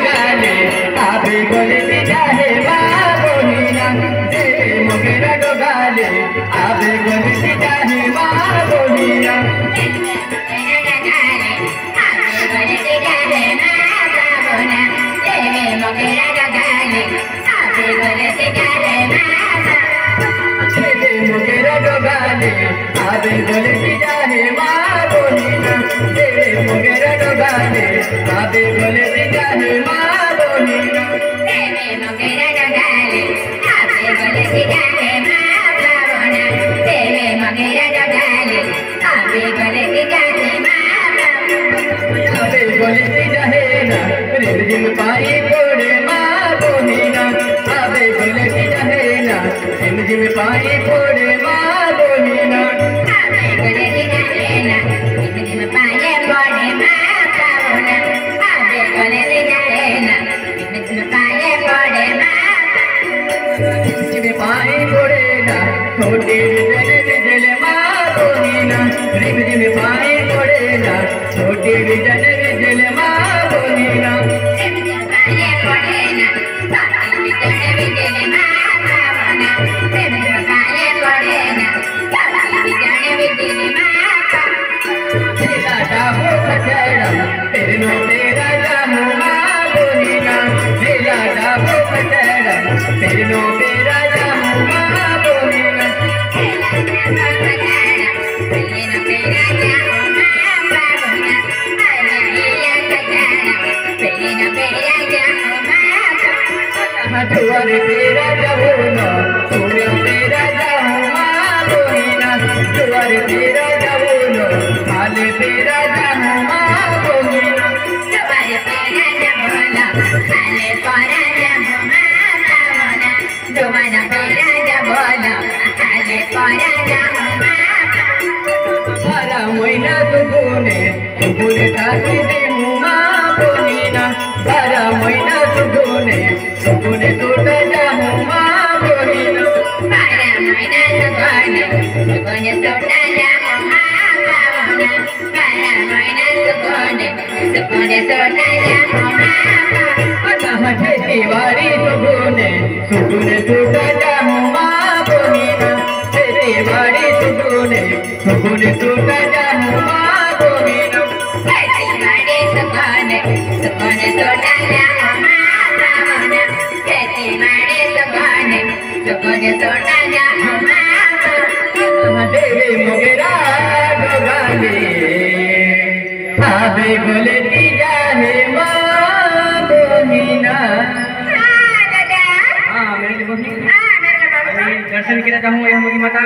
गाले आबे गोले जाहे बोहिना देवे मोगेरा डोगाले आबे गोले जाहे बोहिना मोगेरा डोगाले आबे गोले जाहे बोहिना देवे मोगेरा डोगाले आबे गोले जाहे बोहिना देवे मोगेरा डोगाले आबे गोले जाहे देवे मोगेरा डोगाले आबे गोले जाहे आबे गोले जाहे ना रिमझिम पाई कोड़े बोहिना आबे गोले जाहे ना रिमझिम पाई कोड़े बोहिना आबे गोले जाहे ना रिमझिम पाई कोड़े आबे गोले जाहे ना रिमझिम पाई कोड़े रिमझिम पाई कोड़े ना छोटे विजय विजय बोहिना रिमझिम पाई कोड़े ना छोटे विजय विजय बोहिना रिमझिम पाई कोड़े ना छोटे विजय विजय रिमझिम पाई कोड़े ना छोटे विजय विजय तेरा डाबो कचड़ा तेरे नो तेरा जामो बोहिना तेरा डाबो कचड़ा तेरे नो तेरा जामो बोहिना जुआर तेरा जबोना सोनिया तेरा जामो बोहिना जुआर तेरा जबोना हाल तेरा जामो बोहिना जुआर तेरा जबोना हाल तेरा जामो जुआर तेरा जबोना हाल तेरा जामो सारा महीना तुगुने ताकी दे मुमा बोहिना सारा महीना तुगुने टूट जामो बोहिना सारा महीना तुगुने टूट जामो सारा महीना तुगुने टूट जामो वारी तुगुने टूट जामो बोहिना तेरी वारी तुगुने टूट जामो बोहिना वारी तुगुने टूट जामो देवे मोगेरा डोगाले आबे गोले जाहे बोहिना। दादा हाँ मेरे लिए मेरे दर्शन किया चाहूँगा यह मुझे माता